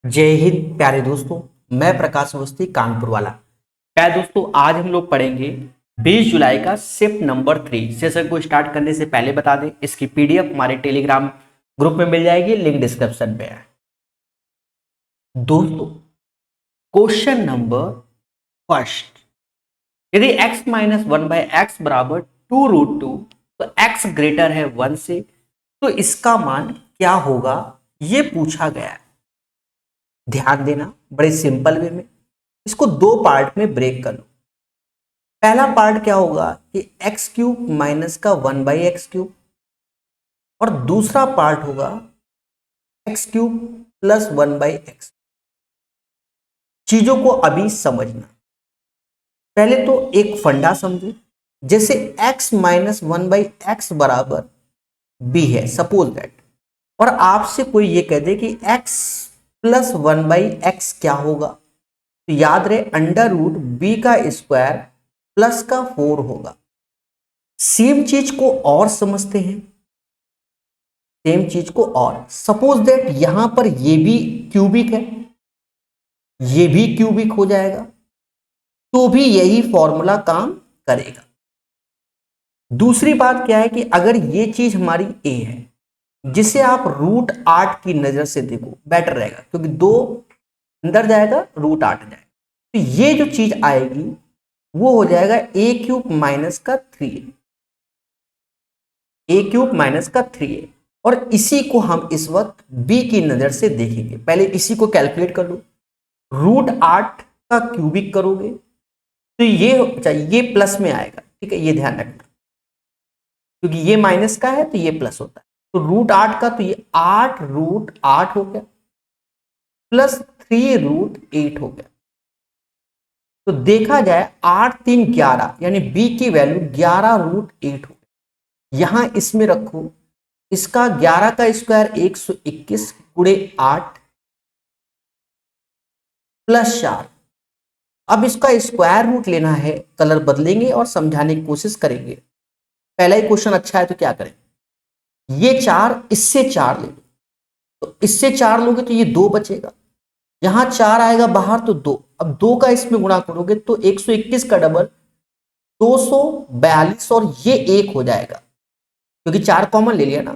जय हिंद प्यारे दोस्तों। मैं प्रकाश अवस्थी कानपुर वाला। प्यारे दोस्तों, आज हम लोग पढ़ेंगे 20 जुलाई का शिफ्ट नंबर 3। सेशन को स्टार्ट करने से पहले बता दें, इसकी पीडीएफ हमारे टेलीग्राम ग्रुप में मिल जाएगी, लिंक डिस्क्रिप्शन में है। दोस्तों, क्वेश्चन नंबर फर्स्ट, यदि x minus one by x बराबर 2√2 तो x ग्रेटर है 1 से, तो इसका मान क्या होगा, ये पूछा गया है। ध्यान देना, बड़े सिंपल वे में इसको दो पार्ट में ब्रेक कर लो। पहला पार्ट क्या होगा कि एक्स क्यूब माइनस का 1/x³ और दूसरा पार्ट होगा एक्स क्यूब प्लस 1/x। चीजों को अभी समझना, पहले तो एक फंडा समझो। जैसे x माइनस 1/x बराबर b है, सपोज दैट, और आपसे कोई ये कह दे कि x प्लस 1/x क्या होगा, तो याद रहे अंडर रूट b का स्क्वायर प्लस का 4 होगा। सेम चीज को और समझते हैं, सेम चीज को और सपोज दैट यहां पर ये भी क्यूबिक है, ये भी क्यूबिक हो जाएगा, तो भी यही फॉर्मूला काम करेगा। दूसरी बात क्या है कि अगर ये चीज हमारी a है, जिसे आप √8 की नजर से देखो, बेटर रहेगा, क्योंकि 2 अंदर जाएगा, √8 जाएगा, तो ये जो चीज आएगी वो हो जाएगा a³ माइनस का 3a, a³ माइनस का 3a। और इसी को हम इस वक्त b की नजर से देखेंगे। पहले इसी को कैलकुलेट कर लो, √8 का क्यूबिक करोगे तो ये प्लस में आएगा, ठीक है, ये ध्यान रखना, क्योंकि ये माइनस का है तो ये प्लस होता है। तो √8 का तो ये 8√8 हो गया प्लस 3√8 हो गया। तो देखा जाए 8 3 11, यानी b की वैल्यू 11√8 हो गया। यहां इसमें रखो, इसका 11 का स्क्वायर 121 गुणे 8 प्लस 4। अब इसका स्क्वायर रूट लेना है, कलर बदलेंगे और समझाने की कोशिश करेंगे। पहला ही क्वेश्चन अच्छा है तो क्या करें, ये 4 इससे 4 ले लो, तो इससे 4 लोगे तो ये 2 बचेगा, यहां 4 आएगा बाहर तो 2। अब 2 का इसमें गुणा करोगे तो 121 का डबल 242 और ये 1 हो जाएगा, क्योंकि 4 कॉमन ले लिया ना,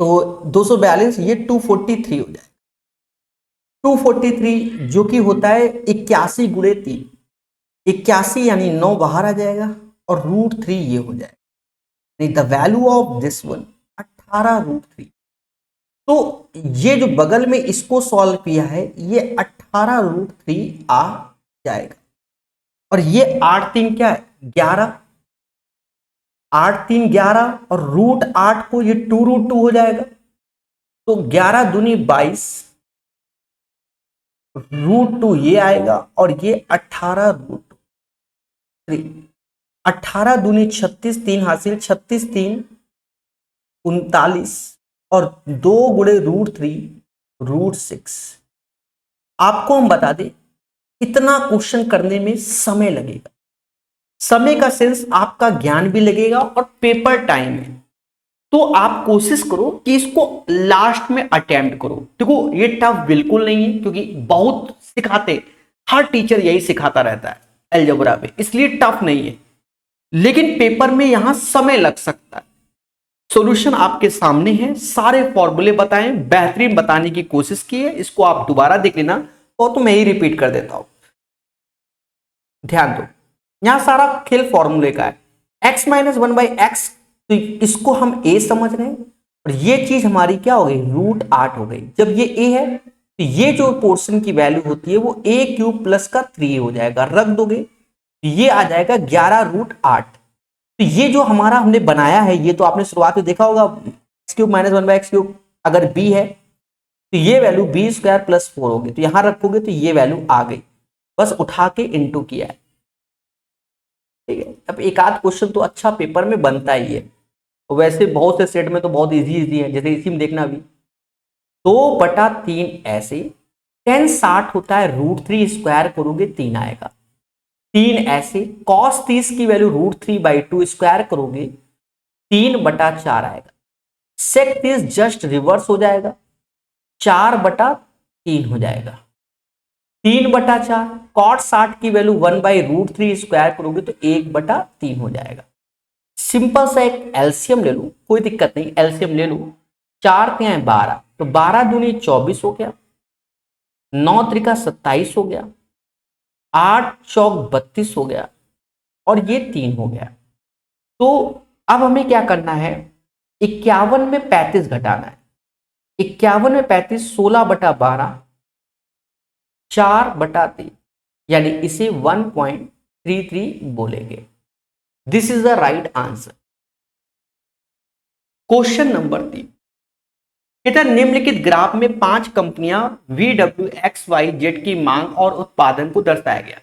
तो 242 ये 243 हो जाएगा। 243 जो कि होता है 81 गुणे 3, 81 यानी 9 बाहर आ जाएगा और √3 ये हो जाएगा। The value of this one 18√3। तो ये जो बगल में इसको सॉल्व किया है ये 18√3 आ जाएगा। और ये 8 3 क्या है 11, 8 3 11 और √8 को ये 2√2 हो जाएगा, तो 11 दूनी 22, √2 ये आएगा और ये 18√3, 18 दूनी 36, 3 हासिल, 36 3 39 और 2 गुणे √3 √6। आपको हम बता दें, इतना क्वेश्चन करने में समय लगेगा, समय का सेंस आपका ज्ञान भी लगेगा और पेपर टाइम है। तो आप कोशिश करो कि इसको लास्ट में अटेम्प्ट करो। देखो ये टफ बिल्कुल नहीं है, क्योंकि बहुत सिखाते, हर टीचर यही सिखाता रहता है अलजेब्रा में, इसलिए टफ नहीं है, लेकिन पेपर में यहां समय लग सकता है। सॉल्यूशन आपके सामने है, सारे फॉर्मूले बताएं, बेहतरीन बताने की कोशिश की है। इसको आप दोबारा देख लेना, और तो मैं ही रिपीट कर देता हूं। ध्यान दो, यहां सारा खेल फॉर्मूले का है। x माइनस 1/x, तो इसको हम a समझ रहे हैं, और ये चीज हमारी क्या हो गई √8 हो गई। जब ये a है तो ये जो पोर्शन की वैल्यू होती है वो a³ प्लस का 3 हो जाएगा, रख दोगे तो ये आ जाएगा 11√8। तो ये जो हमारा हमने बनाया है, ये तो आपने शुरुआत में देखा होगा, x³ माइनस 1/x³ अगर b है तो ये वैल्यू b² प्लस 4 होगी, तो यहां रखोगे तो ये वैल्यू आ गई, बस उठा के इंटू किया है, ठीक है। अब एक आध क्वेश्चन तो अच्छा पेपर में बनता ही है, वैसे बहुत से सेट में तो बहुत इजी है, जैसे इसी में देखना भी 2/3 ऐसे, tan 60 होता है √3 स्क्वायर करोगे 3 आएगा, 3 ऐसे, cos 30 की वैल्यू √3/2 स्क्वायर करोगे 3/4 आएगा, sec 30 जस्ट रिवर्स हो जाएगा, 4/3 3 हो जाएगा। 3/4 cot 60 की वैल्यू 1/√3 स्क्वायर करोगे तो 1/3 हो जाएगा। सिंपल सा एक एलसीएम ले लो, कोई दिक्कत नहीं, एलसीएम ले लो। 4 तिया 12, तो 12 दूनी 24 हो गया, 9 त्रिका 27 हो गया, 8 चौक 32 हो गया, और ये 3 हो गया। तो अब हमें क्या करना है, 51 में 35 घटाना है। 51 में 35 16/12, 4/3, यानी इसे 1.33 बोलेंगे। This is the right answer. Question number 3, इधर निम्नलिखित ग्राफ में 5 कंपनियां VWXYZ की मांग और उत्पादन को दर्शाया गया।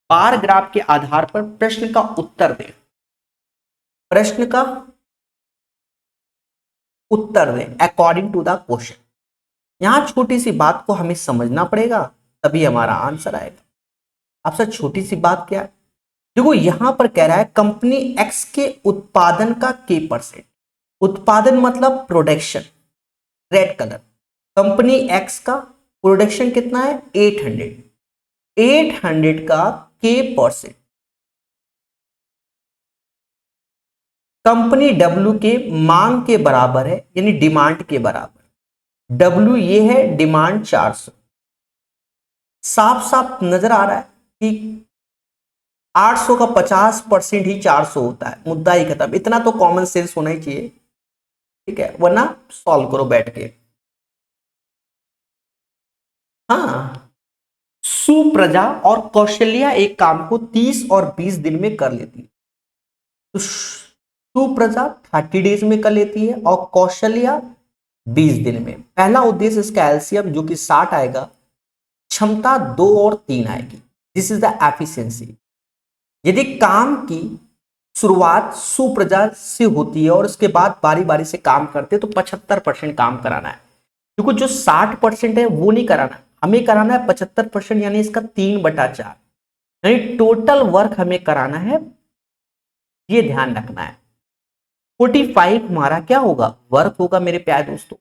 बार ग्राफ के आधार पर प्रश्न का उत्तर दें। प्रश्न का उत्तर दें अकॉर्डिंग टू द क्वेश्चन। यहां छोटी सी बात को हमें समझना पड़ेगा, तभी हमारा आंसर आएगा। आपसे छोटी सी बात क्या है, देखो यहां पर कह रहा है कंपनी एक्स के उत्पादन का K%। उत्पादन मतलब production, red colour. Company x का प्रोडक्शन कितना है 800, 800 का K%। कंपनी डब्ल्यू के मांग के बराबर है, यानी डिमांड के बराबर। डब्ल्यू ये है डिमांड 400। साफ साफ नजर आ रहा है कि 800 का 50% ही 400 होता है, मुद्दा ही खत्म। इतना तो कॉमन सेंस होना ही चाहिए, ठीक है, वरना सॉल्व करो बैठ के। हाँ, सुप्रजा और कौशल्या एक काम को 30 और 20 दिन में कर लेती है। तो सुप्रजा 30 डेज में कर लेती है और कौशल्या 20 दिन में। पहला उद्देश्य इसका एलसीएम जो कि 60 आएगा, क्षमता 2 और 3 आएगी। This is the efficiency. यदि काम की शुरुआत सुप्रजा से होती है और उसके बाद बारी बारी से काम करते हैं तो 75% काम कराना है, क्योंकि जो 60% है वो नहीं कराना, हमें कराना है 75%, यानी इसका 3/4, यानी टोटल वर्क हमें कराना है, ये ध्यान रखना है। 45 हमारा क्या होगा, वर्क होगा मेरे प्यारे दोस्तों।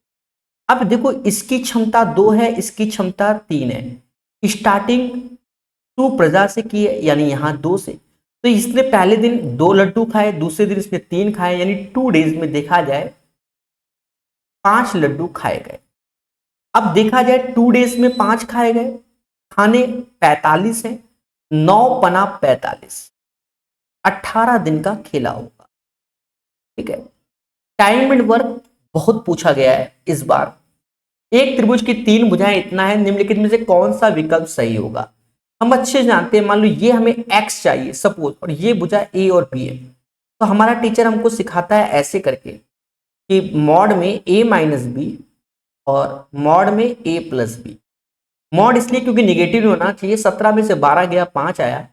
अब देखो इसकी क्षमता 2 है, इसकी क्षमता 3 है। स्टार्टिंग सुप्रजा से की है, यानी यहां 2 से, तो इसने पहले दिन 2 लड्डू खाए, दूसरे दिन इसने 3 खाए, यानी 2 डेज में देखा जाए 5 लड्डू खाए गए। अब देखा जाए 2 डेज में 5 खाए गए, खाने 45 हैं, 9 पना 45, 18 दिन का खेला होगा, ठीक है। टाइम एंड वर्क बहुत पूछा गया है इस बार। एक त्रिभुज की 3 भुजाएं इतना है, निम्नलिखित में से कौन सा विकल्प सही होगा। हम अच्छे जानते हैं, मान लो ये हमें x चाहिए सपोज, और ये भुजा a और b है, तो हमारा टीचर हमको सिखाता है ऐसे करके कि मॉड में a-b और मॉड में a+b। मॉड इसलिए क्योंकि निगेटिव होना चाहिए। 17 में से 12 गया, 5 आया,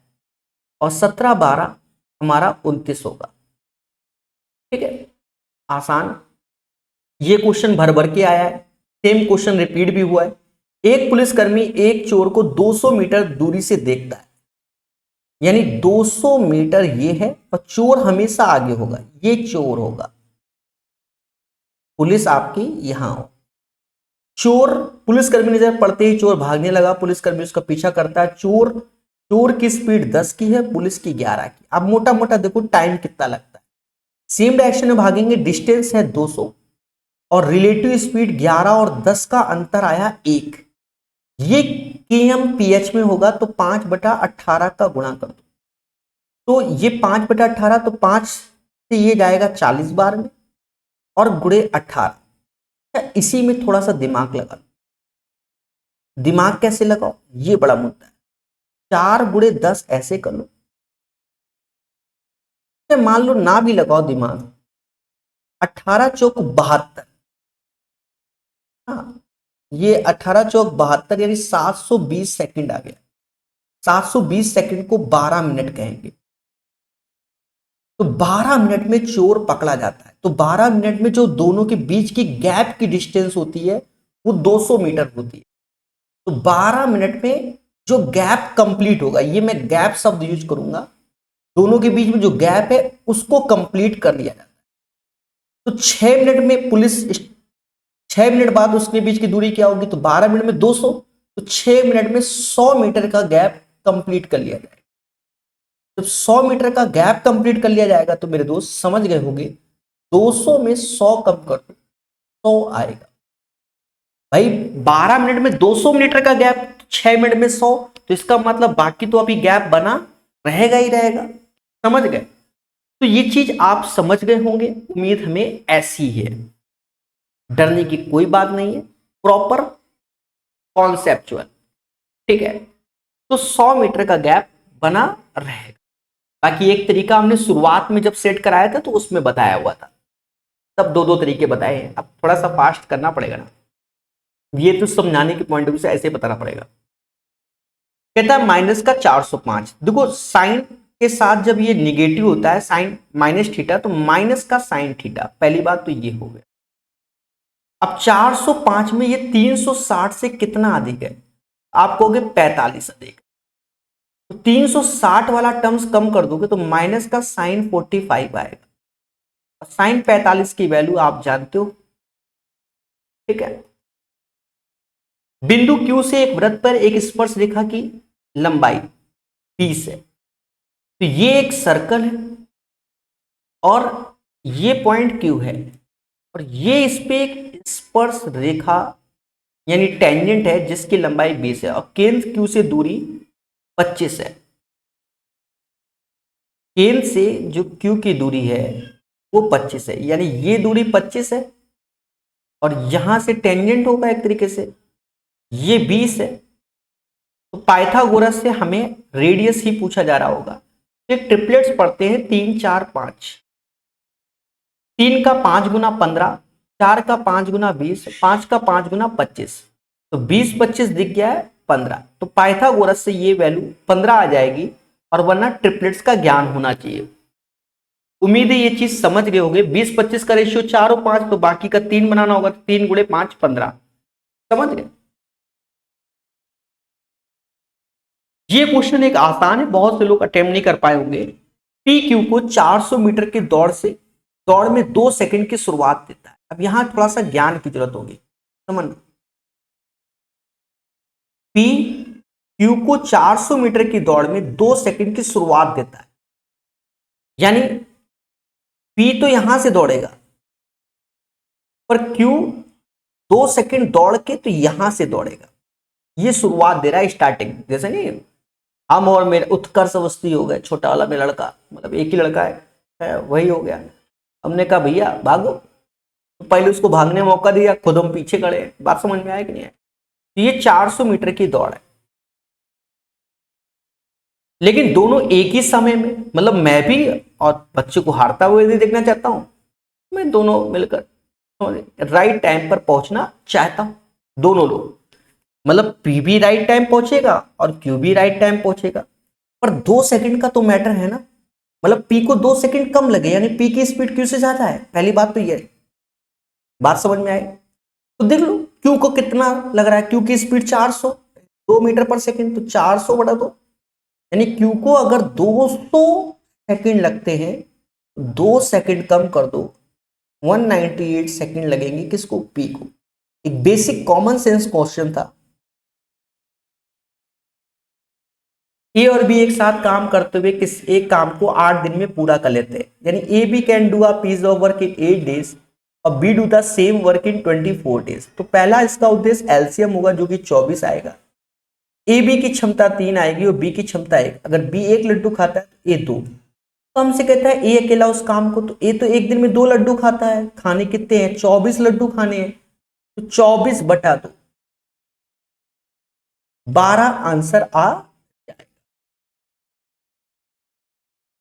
और 17-12 हमारा 29 होगा, ठीक है। आसान, ये क्वेश्चन भर भर के आया है, सेम क्वेश्चन रिपीट भी हुआ है। एक पुलिसकर्मी एक चोर को 200 मीटर दूरी से देखता है, यानी 200 मीटर ये है और चोर हमेशा आगे होगा, ये चोर होगा, पुलिस आपकी यहां हो। चोर, पुलिसकर्मी नजर पड़ते ही चोर भागने लगा, पुलिसकर्मी उसका पीछा करता है। चोर, चोर की स्पीड 10 की है, पुलिस की 11 की। अब मोटा मोटा देखो टाइम कितना लगता है। सेम डायरेक्शन में भागेंगे, डिस्टेंस है 200 और रिलेटिव स्पीड 11 और 10 का अंतर आया 1। ये kmph में होगा, तो 5/18 का गुणा कर दो, तो ये 5/18, तो 5 से ये जाएगा 40 बार में, और गुणे 18। इसी में थोड़ा सा दिमाग लगा लो। दिमाग कैसे लगाओ, ये बड़ा मुद्दा है। 4 × 10 ऐसे कर लो, मान लो ना भी लगाओ दिमाग, 18 चौक 72। हाँ, ये 18 चौक 72, यानी 720 सेकंड आ गया। 720 सेकंड को 12 मिनट कहेंगे, तो 12 मिनट में चोर पकड़ा जाता है। तो 12 मिनट में जो दोनों के बीच की गैप की डिस्टेंस होती है वो 200 मीटर होती है। तो 12 मिनट में जो गैप कंप्लीट होगा, ये मैं गैप शब्द यूज करूंगा, दोनों के बीच में जो गैप है उसको कंप्लीट कर लिया जाता है। तो 6 मिनट में पुलिस 6 मिनट बाद उसके बीच की दूरी क्या होगी, तो 12 मिनट में 200, तो 6 मिनट में 100 मीटर का गैप कंप्लीट कर लिया जाएगा। जब 100 मीटर का गैप कंप्लीट कर लिया जाएगा तो मेरे दोस्त समझ गए होंगे, 200 में 100 कम कर दो, 100 आएगा। भाई 12 मिनट में 200 मीटर का गैप, 6 मिनट में 100, तो इसका मतलब बाकी तो अभी गैप बना रहेगा ही रहेगा। समझ गए? तो ये चीज आप समझ गए होंगे, उम्मीद हमें ऐसी है, डरने की कोई बात नहीं है, प्रॉपर कॉन्सेप्चुअल। ठीक है, तो 100 मीटर का गैप बना रहेगा। बाकी एक तरीका हमने शुरुआत में जब सेट कराया था तो उसमें बताया हुआ था, तब दो दो तरीके बताए हैं। अब थोड़ा सा फास्ट करना पड़ेगा ना, ये तो समझाने के पॉइंट ऑफ व्यू से ऐसे बताना पड़ेगा। कहता है माइनस का 405। देखो साइन के साथ जब ये निगेटिव होता है, साइन माइनस थीटा, तो माइनस का साइन थीटा, पहली बात तो ये हो गया। अब 405 में ये 360 से कितना अधिक है, आप कहोगे 45 अधिक, तो 360 वाला टर्म्स कम कर दोगे तो माइनस का साइन 45 आएगा, और साइन 45 की वैल्यू आप जानते हो। ठीक है, बिंदु Q से एक वृत्त पर एक स्पर्श रेखा की लंबाई 20 है, तो ये एक सर्कल है और ये पॉइंट Q है, और ये इस पे एक स्पर्श रेखा यानी टेंजेंट है जिसकी लंबाई 20 है, और केंद्र Q से दूरी 25 है। केंद्र से जो Q की दूरी है वो 25 है, यानी ये दूरी 25 है, और यहां से टेंजेंट होगा एक तरीके से, ये 20 है। तो पाइथागोरस से हमें रेडियस ही पूछा जा रहा होगा। तो एक ट्रिपलेट्स पढ़ते हैं 3 4 5। 3 का 5 गुना 15, 4 का 5 गुना 20, 5 का 5 गुना 25, तो 20 25 दिख गया है 15। तो पाइथागोरस से ये वैल्यू 15 आ जाएगी, और वरना ट्रिपलेट्स का ज्ञान होना चाहिए। उम्मीद है ये चीज समझ गए होंगे। 20 25 का रेशियो 4 और 5, तो बाकी का 3 बनाना होगा, तो 3 गुणे 5 15। समझ गए? ये क्वेश्चन एक आसान है, बहुत से लोग अटेम्प्ट नहीं कर पाए होंगे। पी क्यू को 400 मीटर की दौड़ में 2 सेकंड की शुरुआत देता है। अब यहां थोड़ा सा ज्ञान की जरूरत होगी, समझ। पी क्यू को 400 मीटर की दौड़ में 2 सेकंड की शुरुआत देता है, यानी पी तो यहां से दौड़ेगा, पर क्यू 2 सेकंड दौड़ के तो यहां से दौड़ेगा। ये शुरुआत दे रहा है, स्टार्टिंग। जैसे नहीं हम और मेरे उत्कर्ष अवस्थी हो गए, छोटा वाला मेरा लड़का, मतलब एक ही लड़का है वही हो गया। हमने कहा भैया भागो, तो पहले उसको भागने में मौका दिया, खुद हम पीछे खड़े। बात समझ में आया कि नहीं आया? तो ये 400 मीटर की दौड़ है, लेकिन दोनों एक ही समय में, मतलब मैं भी और बच्चे को हारता हुए नहीं देखना चाहता हूं, मैं दोनों मिलकर राइट टाइम पर पहुंचना चाहता हूं। दोनों लोग, मतलब पी भी राइट टाइम पहुंचेगा और क्यू भी राइट टाइम पहुंचेगा, पर 2 सेकंड का तो मैटर है ना। मतलब पी को 2 सेकंड कम लगे, यानी पी की स्पीड क्यू से ज्यादा है। पहली बात तो ये है, बात समझ में आई? तो देख लो क्यू को कितना लग रहा है, क्यू की स्पीड 400, 2 मीटर पर सेकंड, तो 400 बटा 2, यानी क्यू को अगर 200 सेकंड लगते हैं, 2 सेकंड कम कर दो, 198 सेकंड लगेंगे किसको? पी को। एक बेसिक कॉमन सेंस क्वेश्चन था। ए और बी एक साथ काम करते हुए किस एक काम को 8 दिन में पूरा कर लेते हैं, यानी A B can do a piece of work in 8 days और B do the same work in 24 days. तो पहला इसका उद्देश्य एलसीएम होगा जो कि 24 आएगा। ए बी की क्षमता 3 आएगी और बी की क्षमता 1। अगर बी 1 लड्डू खाता है तो ए 2। तो हमसे कहता है ए अकेला उस काम को, तो ए तो एक दिन में 2 लड्डू खाता है, खाने कितने हैं? 24 लड्डू खाने हैं, तो 24 बटा 2, 12 आंसर आ।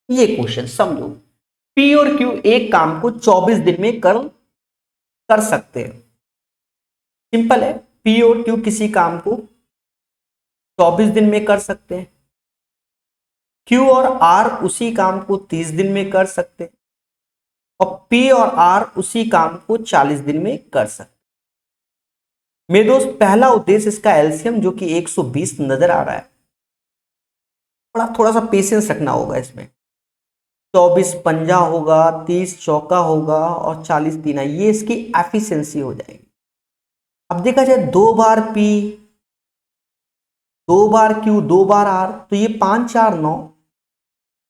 ये क्वेश्चन समझो, पी और क्यू एक काम को 24 दिन में कर सकते हैं। सिंपल है, पी और क्यू किसी काम को 24 दिन में कर सकते हैं। क्यू और आर उसी काम को 30 दिन में कर सकते हैं, और पी और आर उसी काम को 40 दिन में कर सकते हैं। मेरे दोस्त पहला उद्देश्य इसका एलसीएम जो कि 120 नजर आ रहा है, थोड़ा सा पेशेंस रखना होगा इसमें। 24 पंजा होगा, 30 चौका होगा और 40 तीना, ये इसकी एफिशिएंसी हो जाएगी। अब देखा जाए 2 बार P, 2 बार Q, 2 बार R, तो ये 5 4 9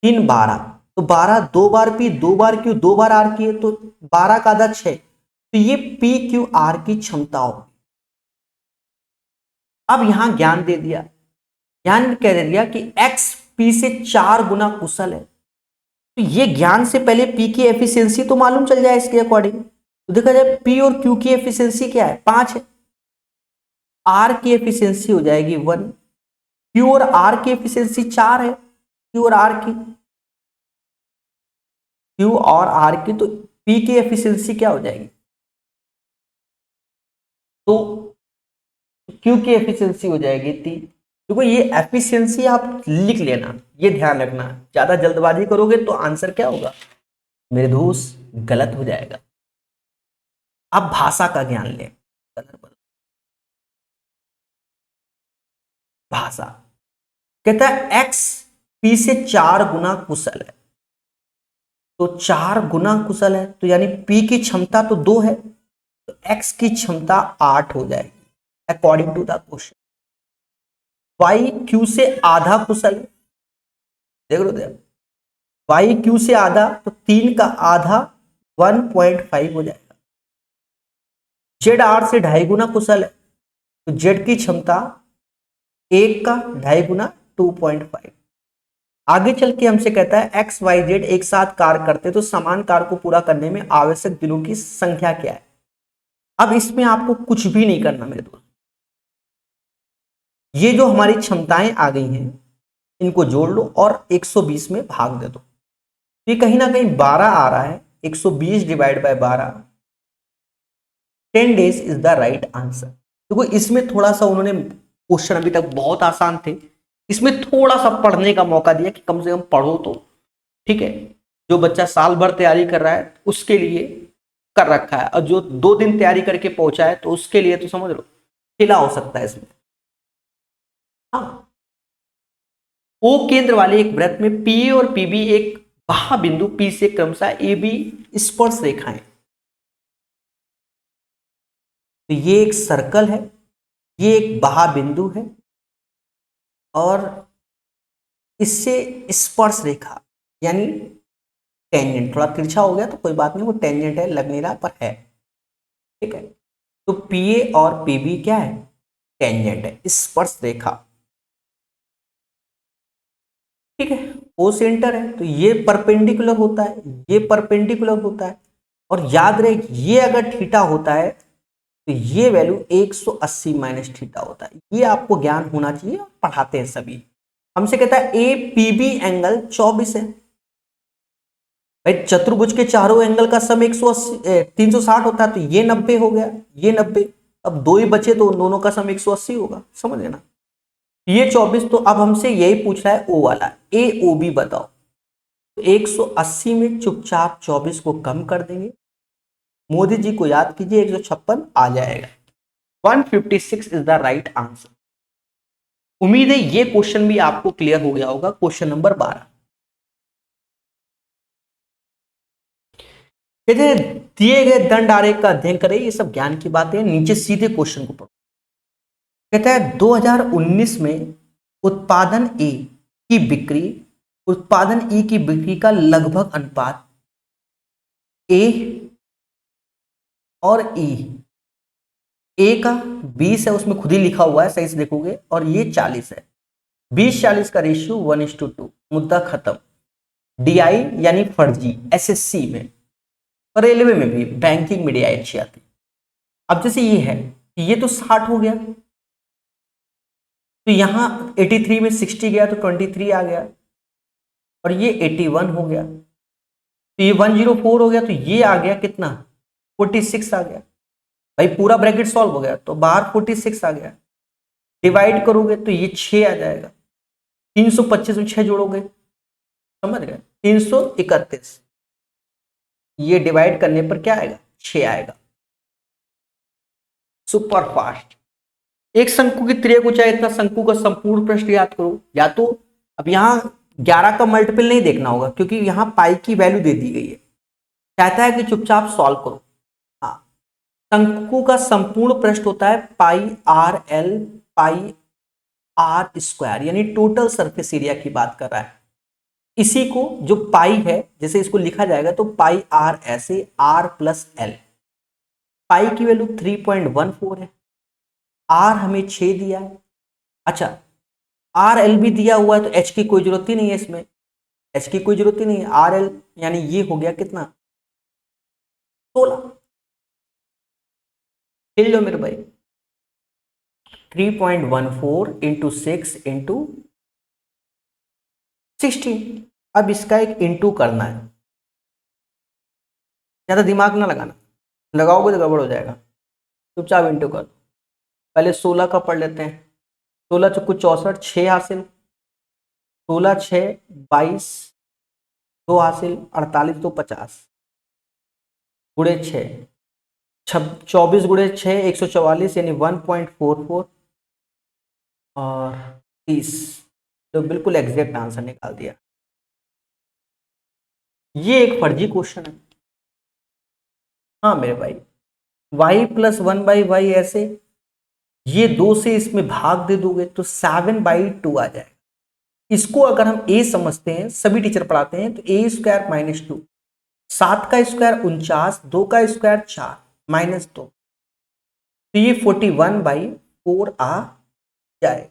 3 12, तो 12, 2 बार P, 2 बार Q, 2 बार R की है, तो 12 का आधा 6, तो ये PQR की क्षमता होगी। अब यहां ज्ञान दे दिया, ज्ञान कह दे दिया कि X P से 4 गुना कुशल है, तो ये ज्ञान से पहले P की एफिशिएंसी तो मालूम चल जाए इसके अकॉर्डिंग। तो देखा जाए P और Q की एफिशिएंसी क्या है, 5 है, R की एफिशिएंसी हो जाएगी 1, Q और R की एफिशिएंसी 4 है, Q और R की, Q और R की, तो P की एफिशिएंसी क्या हो जाएगी, तो Q की एफिशिएंसी हो जाएगी 3। देखो ये एफिशिएंसी आप लिख लेना, ये ध्यान रखना, ज्यादा जल्दबाजी करोगे तो आंसर क्या होगा मेरे दोस्त, गलत हो जाएगा। अब भाषा का ज्ञान ले, भाषा कहता है X P से 4 गुना कुशल है, तो 4 गुना कुशल है, तो यानी P की क्षमता तो 2 है, तो X की क्षमता 8 हो जाएगी according to the question. Y Q से आधा कुशल है, देख लो देख, Y Q से आधा, तो 3 का आधा 1.5 हो जाएगा। Z R से 2.5 गुना कुशल है, तो Z की क्षमता 1 का 2.5 गुना 2.5। आगे चल के हमसे कहता है एक्स वाई जेड एक साथ कार्य करते तो समान कार्य को पूरा करने में आवश्यक दिनों की संख्या क्या है। अब इसमें आपको कुछ भी नहीं करना मेरे दोस्त, ये जो हमारी क्षमताएं आ गई हैं इनको जोड़ लो और 120 में भाग दे दो। ये कहीं ना कहीं 12 आ रहा है, 120 divide by 12, 10 days is the right answer. देखो इसमें थोड़ा सा उन्होंने क्वेश्चन अभी तक बहुत आसान थे, इसमें थोड़ा सा पढ़ने का मौका दिया कि कम से कम पढ़ो तो, ठीक है। जो बच्चा साल भर तैयारी कर रहा है उसके लिए कर रखा है, और जो 2 दिन तैयारी करके पहुंचा है तो उसके लिए तो समझ लो खिला हो सकता है इसमें। हाँ, ओ केंद्र वाले एक वृत्त में पी और पीबी एक बाह्य बिंदु पी से क्रमशः ए बी स्पर्श रेखाएं, तो ये एक सर्कल है, ये एक बाह्य बिंदु है, और इससे स्पर्श रेखा यानी टेंजेंट, थोड़ा तिरछा हो गया तो कोई बात नहीं, वो टेंजेंट है, लग नहीं रहा पर है, ठीक है। तो पीए और पीबी क्या है, टेंजेंट है, स्पर्श रेखा, ठीक है। ओ सेंटर है तो ये परपेंडिकुलर होता है, ये परपेंडिकुलर होता है, और याद रहे ये अगर थीटा होता है तो ये वैल्यू 180 माइनस थीटा होता है, ये आपको ज्ञान होना चाहिए, पढ़ाते हैं सभी। हमसे कहता है ए पीबी एंगल 24 है, भाई चतुर्भुज के चारों एंगल का सम 180 360 होता है, तो ये 90 हो गया, ये 90, अब 2 ही बचे तो उन दोनों का सम 180 होगा, समझ लेना। ये 24, तो अब हमसे यही पूछ रहा है ओ वाला, ए ओ बी बताओ, तो 180 में चुपचाप 24 को कम कर देंगे, मोदी जी को याद कीजिए 156 आ जाएगा, 156 इज द राइट आंसर। उम्मीद है ये क्वेश्चन भी आपको क्लियर हो गया होगा। क्वेश्चन नंबर 12 कहते हैं दिए गए दंड आरेख का अध्ययन करें, ये सब ज्ञान की बातें, नीचे सीधे क्वेश्चन को पढ़ो। कहता है 2019 में उत्पादन ए की बिक्री, उत्पादन ई की बिक्री का लगभग अनुपात ए और ई, ए का 20 है, उसमें खुद ही लिखा हुआ है, सही से देखोगे, और ये 40 है, 20-40 का रेशियो 1:2, मुद्दा खत्म। डीआई यानी फर्जी, एसएससी में और रेलवे में भी, बैंकिंग में डीआई अच्छी आती है। अब जैसे ये है, ये तो 60 हो गया, तो यहां 83 में 60 गया तो 23 आ गया, और ये 81 हो गया, तो ये 104 हो गया, तो ये आ गया कितना 46 आ गया, भाई पूरा ब्रैकेट सॉल्व हो गया, तो बाहर 46 आ गया, डिवाइड करोगे तो ये 6 आ जाएगा, 325 में 6 जोड़ोगे, समझ गए, 331, ये डिवाइड करने पर क्या आएगा 6 आएगा, सुपर फास्ट। एक शंकु की त्रिज्या ऊंचाई इतना, शंकु का संपूर्ण पृष्ठ याद करो, या तो अब यहां 11 का मल्टीपल नहीं देखना होगा क्योंकि यहां पाई की वैल्यू दे दी गई है, कहता है कि चुपचाप सॉल्व करो। हाँ, शंकु का संपूर्ण पृष्ठ होता है pi r l pi r square, यानी टोटल सरफेस एरिया की बात कर रहा है। इसी को जो पाई है, जैसे इसको लिखा जाएगा तो पाई आर ऐसे आर प्लस एल। पाई की वैल्यू 3.14 है, आर हमें 6 दिया है। अच्छा, आर एल भी दिया हुआ है तो एच की कोई जरूरत ही नहीं है, इसमें एच की कोई जरूरत ही नहीं है। आर एल यानी ये हो गया कितना, 16। खेल लो मेरे भाई, 3.14 इंटू 6 इंटू 16। अब इसका एक इंटू करना है, ज्यादा दिमाग ना लगाना, लगाओगे तो गड़बड़ हो जाएगा। चुपचाप इंटू कर। पहले 16 का पढ़ लेते हैं। 16 चौको 64, 6 हासिल, 16 6 22, 2 हासिल, 48 2 50, गुड़े 6 24 गुड़े 6 144 यानी 1.44 और 30। तो बिल्कुल एग्जैक्ट आंसर निकाल दिया। ये एक फर्जी क्वेश्चन है। हाँ मेरे भाई, y प्लस 1/y ऐसे, ये 2 से इसमें भाग दे दोगे तो 7/2 आ जाएगा। इसको अगर हम a समझते हैं, सभी टीचर पढ़ाते हैं, तो a स्क्वायर माइनस 2, 7 का स्क्वायर 49, 2 का स्क्वायर 4 माइनस 2, तो ये 41/4 आ जाएगा।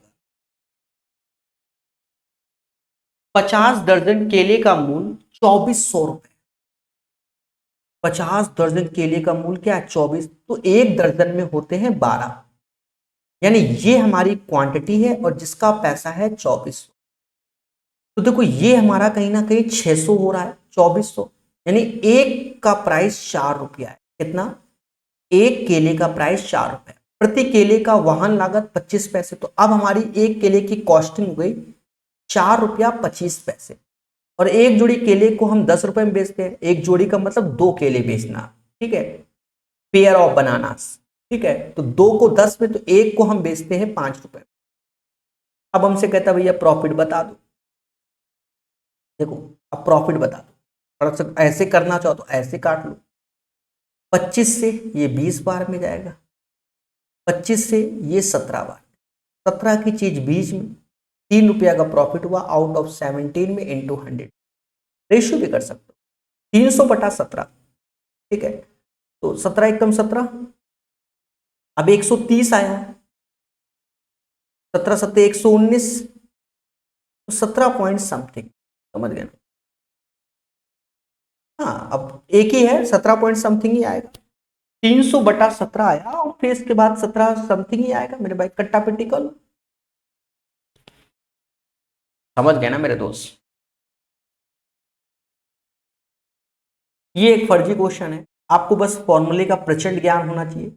50 दर्जन केले का मूल्य 2400 रुपए। 50 दर्जन केले का मूल्य क्या है, 24, तो एक दर्जन में होते हैं 12, यानी ये हमारी क्वांटिटी है और जिसका पैसा है 2400। तो देखो ये हमारा कहीं ना कहीं 600 हो रहा है, 2400, यानी एक का प्राइस 4 रुपया है। कितना, एक केले का प्राइस 4 रुपया, प्रति केले का वाहन लागत 25 पैसे। तो अब हमारी एक केले की कॉस्टिंग हो गई 4 रुपया 25 पैसे। और एक जोड़ी केले को हम 10 रुपए में बेचते हैं, एक जोड़ी का मतलब 2 केले बेचना, ठीक है, पेयर ऑफ बनानास, ठीक है। तो 2 को 10 में, तो एक को हम बेचते हैं 5 रुपए। अब हमसे कहता भैया प्रॉफिट बता दो। देखो अब प्रॉफिट बता दो, और ऐसे करना चाहो तो ऐसे काट लो। 25 से ये 20 बार में जाएगा, 25 से ये 17 बार, 17 की चीज बीच में, 3 रुपया का प्रॉफिट हुआ आउट ऑफ 17 में इंटू 100। रेशियो भी कर सकते हो, 300/17, ठीक है। तो 17 एकम 17, अब 130 आया, 17 सत्ते 119, तो 17 पॉइंट समथिंग, समझ गए ना। हाँ अब एक ही है, 17 पॉइंट समथिंग ही आएगा। 300/17 आया और फिर इसके बाद 17 समथिंग ही आएगा मेरे भाई, कट्टा पिट्टी कर लो। समझ गए ना मेरे दोस्त। ये एक फर्जी क्वेश्चन है, आपको बस फॉर्मूले का प्रचंड ज्ञान होना चाहिए।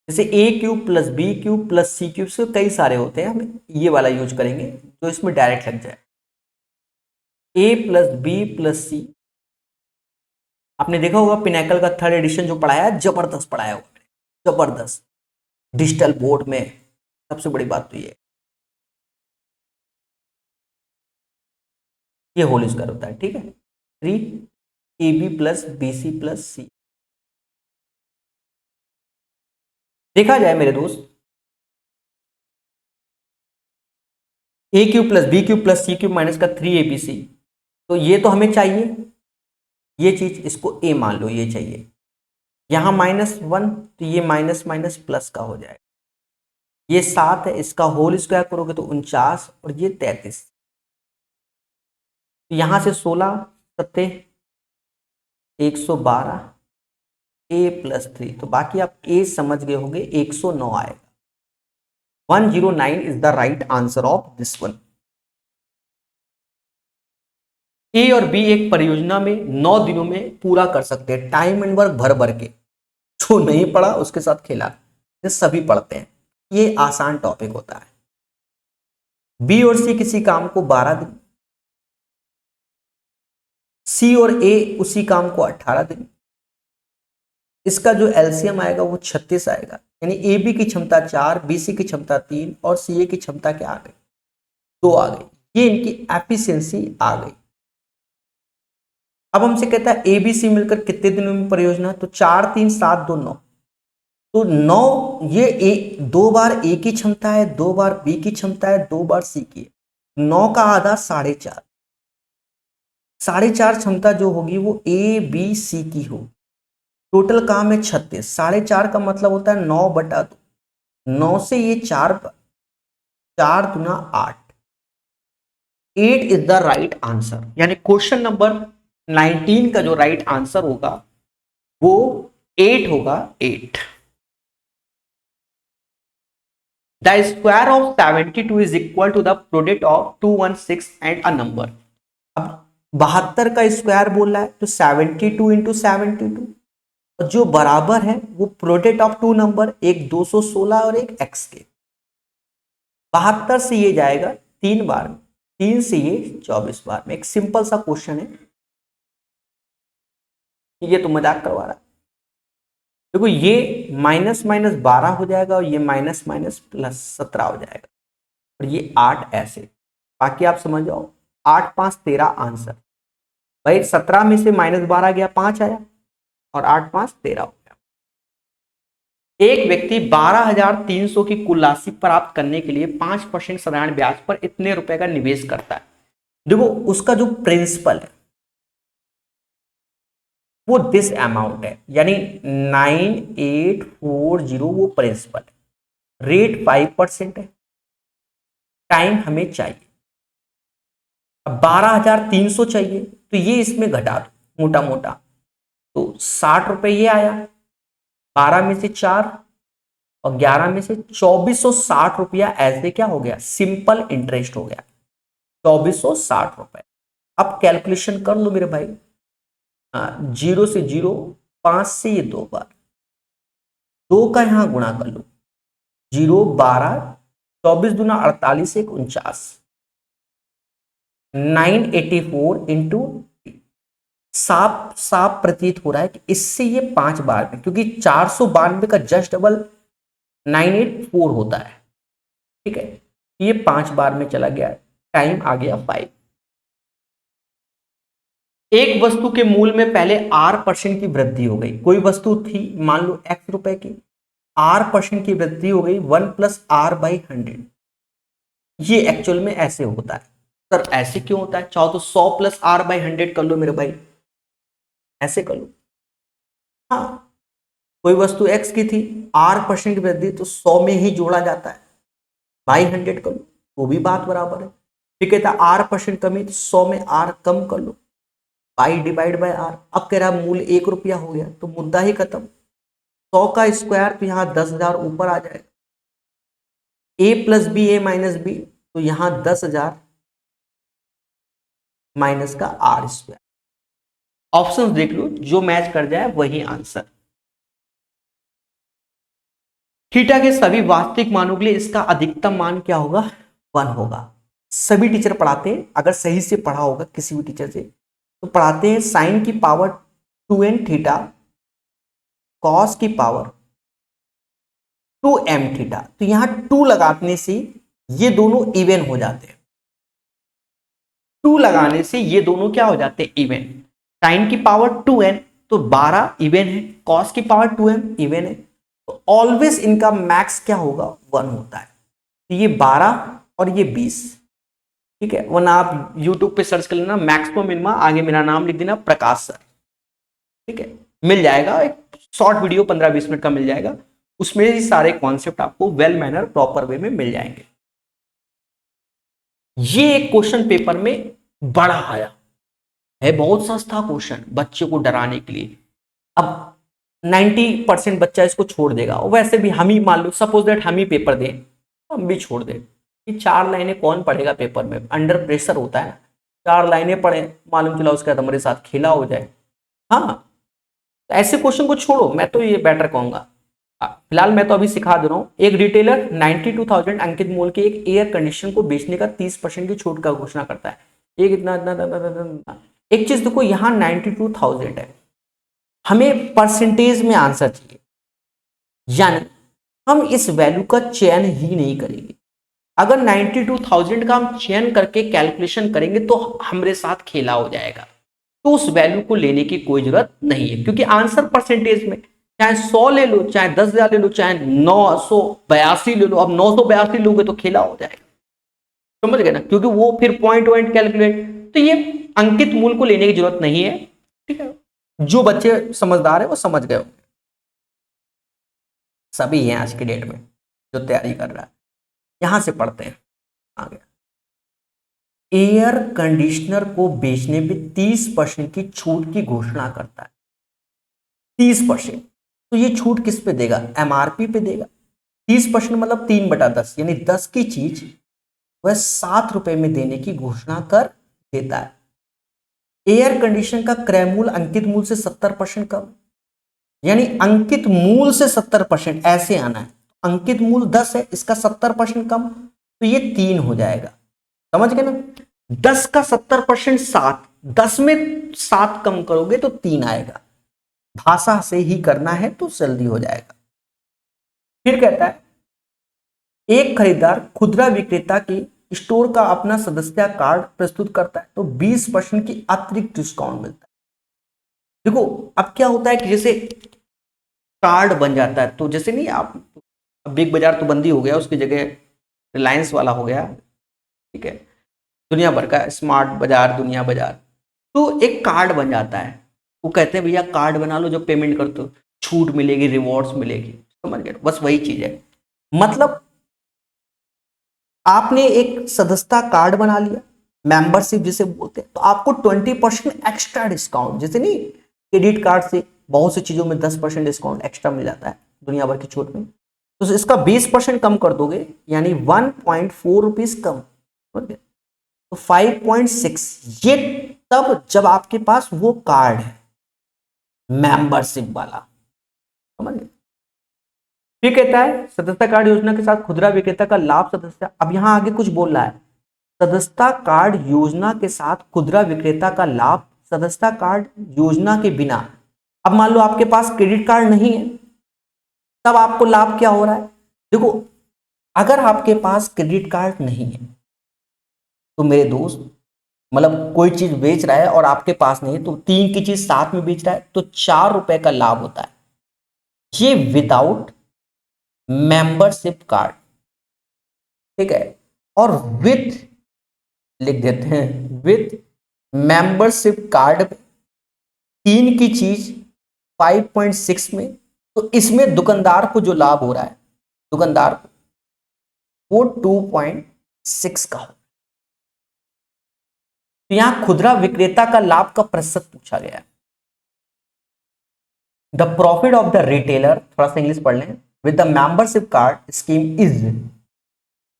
जैसे a³ plus b³ plus c³ से कई सारे होते हैं, हम ये वाला यूज करेंगे जो इसमें डायरेक्ट लग जाए। a प्लस बी प्लस सी, आपने देखा होगा पिनैकल का 3rd एडिशन जो पढ़ाया है, जबरदस्त पढ़ाया हुआ मैंने, जबरदस्त, डिजिटल बोर्ड में। सबसे बड़ी बात तो ये होल स्क्वायर होता है, ठीक है। 3ab प्लस bc प्लस सी, देखा जाए मेरे दोस्त, a³ plus b³ plus c³ minus का 3abc, तो ये तो हमें चाहिए, ये चीज इसको a मान लो, ये चाहिए। यहां -1 तो ये माइनस माइनस प्लस का हो जाएगा। ये 7 है, इसका होल स्क्वायर करोगे तो 49, और ये 33। तो यहां से 16 सत्ते 112, a प्लस 3, तो बाकी आप a समझ गए होंगे, 109 आएगा। 109 is the right answer of this one. A और बी एक परियोजना में 9 दिनों में पूरा कर सकते हैं, टाइम एंड वर्क भर भर के। जो नहीं पढ़ा उसके साथ खेला, ये सभी पढ़ते हैं, ये आसान टॉपिक होता है। बी और सी किसी काम को 12 दिन, सी और ए उसी काम को 18 दिन, इसका जो एलसीएम आएगा वो 36 आएगा। यानी ए बी की क्षमता 4, बी सी की क्षमता 3 और सी ए की क्षमता क्या आ गई, 2 आ गई। ये इनकी एफिशिएंसी आ गई। अब हमसे कहता है ए बी सी मिलकर कितने दिनों में परियोजना, तो 4 3 7 2 9, तो 9 ये दो बार ए की क्षमता है, दो बार बी की क्षमता है, दो बार सी की है। 9 का आधा 4.5, 4.5 क्षमता जो होगी वो ए बी सी की होगी। टोटल काम है 36, 4.5 का मतलब होता है 9/2, 9 से ये 4, 4 दूना 8, 8 इज द राइट आंसर। यानी क्वेश्चन नंबर 19 का जो राइट आंसर होगा वो 8 होगा, 8। The square of 72 is equal to the product of 216 and a number. अब 72 का स्क्वायर बोल रहा है तो 72 इंटू 72, और जो बराबर है वो प्रोडक्ट ऑफ टू नंबर, एक 216 और एक एक्स के। 72 से ये जाएगा 3 बार में, 3 से ये 24 बार में। एक सिंपल सा क्वेश्चन है, ये तो मजाक करवा रहा है। देखो ये माइनस माइनस 12 हो जाएगा और ये माइनस माइनस प्लस 17 हो जाएगा, और ये 8 ऐसे। बाकी आप समझ जाओ, 8 5 13 आंसर। भाई 17 में से माइनस 12 गया, 5 आया, और 8 5 13 हो गया। एक व्यक्ति 12,300 की कुल राशि प्राप्त करने के लिए 5% साधारण ब्याज पर इतने रुपए का निवेश करता है। देखो उसका जो प्रिंसिपल है वो दिस अमाउंट है, यानी 9840 वो प्रिंसिपल है। रेट 5% है, टाइम हमें चाहिए। अब 12,300 चाहिए तो ये इसमें घटा दो मोटा मोटा, तो 60 रुपए ये आया, 12 में से 4 और 11 में से 2460 रुपया ऐसे क्या हो गया, सिंपल इंटरेस्ट हो गया 2460 रुपए। अब कैलकुलेशन कर लो मेरे भाई, 0 से 0, 5 से ये 2 बार, 2 का यहां गुणा कर लो, 0 12, 24 दूना 48, 1 49, 984 इंटू। साफ साफ प्रतीत हो रहा है कि इससे ये 5 बार में, क्योंकि 492 का जस्ट डबल 984 होता है, ठीक है, ये 5 बार में चला गया, टाइम आ गया 5। एक वस्तु के मूल्य में पहले R% की वृद्धि हो गई। कोई वस्तु थी मान लो x रुपए की, R% की वृद्धि हो गई 1 + R/100। ये एक्चुअल में ऐसे होता है सर, ऐसे क्यों होता है? चाहो तो 100 + R/100 कर लो मेरे भाई, ऐसे कर लो। हाँ, कोई वस्तु x की थी, R% की वृद्धि, तो 100 में ही जोड़ा जाता है, बाई 100 कर लो, वो भी बात बराबर है। ठीक है, था R% कमी तो 100 में R कम कर लो, पाई डिवाइड बाय R। अब कह रहा मूल्य 1 रुपया हो गया तो मुद्दा ही खत्म। 100 का स्क्वायर तो यहाँ 10,000 ऊपर आ जाएगा, A + B A - B, तो यहाँ 10,000 माइनस का R²। ऑप्शन देख लो, जो मैच कर जाए वही आंसर। थीटा के सभी वास्तविक मानों के लिए इसका अधिकतम मान क्या होगा? 1 होगा। सभी टीचर पढ़ाते हैं, अगर सही से पढ़ा होगा किसी भी टीचर से, तो पढ़ाते हैं साइन की पावर 2n थीटा, कॉस की पावर 2m थीटा। तो यहां 2 लगाने से ये दोनों इवन हो जाते हैं, 2 लगाने से ये दोनों क्या हो जाते हैं? इवन। साइन की पावर 2n तो 12 इवन है, कॉस की पावर 2m इवन है, तो ऑलवेज इनका मैक्स क्या होगा? 1 होता है। तो ये 12 और ये 20, ठीक है। वरना आप YouTube पे सर्च कर लेना मैक्सिमम मिनिमम, आगे मेरा नाम लिख देना प्रकाश सर, ठीक है, मिल जाएगा। एक शॉर्ट वीडियो 15-20 मिनट का मिल जाएगा, उसमें ये सारे कॉन्सेप्ट आपको वेल मैनर प्रॉपर वे में मिल जाएंगे। ये एक क्वेश्चन पेपर में बड़ा आया है, बहुत सस्ता क्वेश्चन बच्चे को डराने के लिए। अब 90% बच्चा इसको छोड़ देगा, और वैसे भी हम ही मान लो सपोज दैट हम ही पेपर दें, हम भी छोड़ दें। ये 4 लाइनें कौन पढ़ेगा पेपर में? अंडर प्रेशर होता है, 4 लाइनें पढ़े, मालूम चला उसके बाद हमारे साथ खेला हो जाए। हाँ, तो ऐसे क्वेश्चन को छोड़ो, मैं तो ये बेटर कहूंगा। फिलहाल मैं तो अभी सिखा दे रहा हूं। एक रिटेलर 92,000 अंकित मूल के एक एयर कंडीशन को बेचने का 30% की छूट का घोषणा करता है। एक इतना इतना, एक चीज देखो, यहां 92,000 है, हमें परसेंटेज में आंसर चाहिए, यानी हम इस वैल्यू का चयन ही नहीं करेंगे। अगर 92,000 का हम चयन करके कैलकुलेशन करेंगे तो हमारे साथ खेला हो जाएगा, तो उस वैल्यू को लेने की कोई जरूरत नहीं है, क्योंकि आंसर परसेंटेज में, चाहे 100 ले लो, चाहे 10,000 ले लो, चाहे 982 ले लो। अब 982 लोगे तो खेला हो जाएगा, समझ गए ना, क्योंकि वो फिर पॉइंट कैलकुलेट। तो ये अंकित मूल को लेने की जरूरत नहीं है, ठीक है। जो बच्चे समझदार है वो समझ गए होंगे, सभी हैं आज के डेट में जो तैयारी कर रहा है। यहां से पढ़ते हैं आगे। एयर कंडीशनर को बेचने में 30% की छूट की घोषणा करता है। 30%, तो ये छूट किस पे देगा? एमआरपी पे देगा। 30% मतलब 3/10, यानी 10 की चीज वह 7 रुपए में देने की घोषणा कर देता है। एयर कंडीशनर का क्रय मूल्य अंकित मूल्य से 70% कम, यानी अंकित मूल्य से 70% ऐसे आना है। अंकित मूल्य 10 है, इसका 70% कम, तो ये 3 हो जाएगा, समझ गए ना। 10 का 70% 7, 10 में 7 कम करोगे तो 3 आएगा। भाषा से ही करना है तो जल्दी हो जाएगा। फिर कहता है एक खरीदार खुदरा विक्रेता की स्टोर का अपना सदस्यता कार्ड प्रस्तुत करता है तो 20% की अतिरिक्त डिस्काउंट मिलता है। देखो अब क्या होता है कि जैसे कार्ड बन जाता है, तो जैसे नहीं आप, बिग बाजार तो बंदी हो गया, उसकी जगह रिलायंस वाला हो गया, ठीक है, दुनिया भर का स्मार्ट बाजार, दुनिया बाजार, तो एक कार्ड बन जाता है। वो कहते हैं भैया कार्ड बना लो, जो पेमेंट करते हो छूट मिलेगी, रिवॉर्ड्स मिलेगी, समझ गए, बस वही चीज है। मतलब आपने एक सदस्यता कार्ड बना लिया, मेंबरशिप जिसे बोलते हैं, तो आपको 20% एक्स्ट्रा डिस्काउंट, जैसे नहीं क्रेडिट कार्ड से बहुत सी चीजों में 10% डिस्काउंट एक्स्ट्रा मिल जाता है दुनिया भर की छूट में, तो इसका 20% कम कर दोगे, यानी 1.4 रुपीज कम, तो 5.6। ये तब जब आपके पास वो कार्ड है मेंबरशिप वाला, समझ गए। फिर कहता है सदस्यता कार्ड योजना के साथ खुदरा विक्रेता का लाभ सदस्य, अब यहां आगे कुछ बोल रहा है, सदस्यता कार्ड योजना के साथ खुदरा विक्रेता का लाभ, सदस्यता कार्ड योजना के बिना, अब मान लो आपके पास क्रेडिट कार्ड नहीं है, तब आपको लाभ क्या हो रहा है? देखो अगर आपके पास क्रेडिट कार्ड नहीं है तो मेरे दोस्त, मतलब कोई चीज बेच रहा है और आपके पास नहीं है, तो 3 की चीज साथ में बेच रहा है तो 4 रुपए का लाभ होता है। ये विदाउट मेंबरशिप कार्ड, ठीक है, और विथ, लिख देते हैं विथ मेंबरशिप कार्ड 3 की चीज 5.6 में, तो इसमें दुकानदार को जो लाभ हो रहा है, दुकानदार को वो 2.6 का हो। तो यहां खुदरा विक्रेता का लाभ का प्रतिशत पूछा गया है। The profit of the retailer, थोड़ा सा इंग्लिश पढ़ लें, with the membership card scheme is,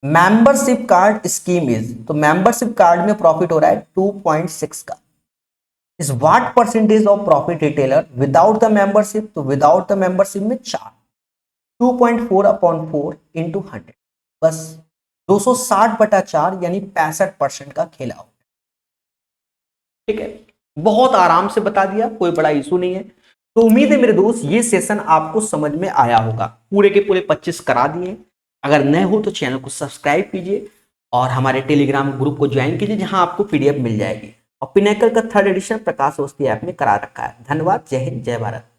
membership card scheme is, तो मेंबरशिप कार्ड में प्रॉफिट हो रहा है 2.6 का। Is what percentage of profit retailer without the membership, तो विदाउट द मेंबरशिप में 4, 2.4/4 इंटू 100, बस 260/4 यानी 65% का खेला हो, ठीक है। बहुत आराम से बता दिया, कोई बड़ा इशू नहीं है। तो उम्मीद है मेरे दोस्त ये सेशन आपको समझ में आया होगा। पूरे के पूरे 25 करा दिए। अगर नए हो तो चैनल को सब्सक्राइब कीजिए और हमारे टेलीग्राम ग्रुप को ज्वाइन कीजिए, जहां आपको पीडीएफ मिल जाएगी। और पिनेकल का 3rd एडिशन प्रकाश अवस्थी ऐप में करा रखा है। धन्यवाद, जय हिंद, जय भारत।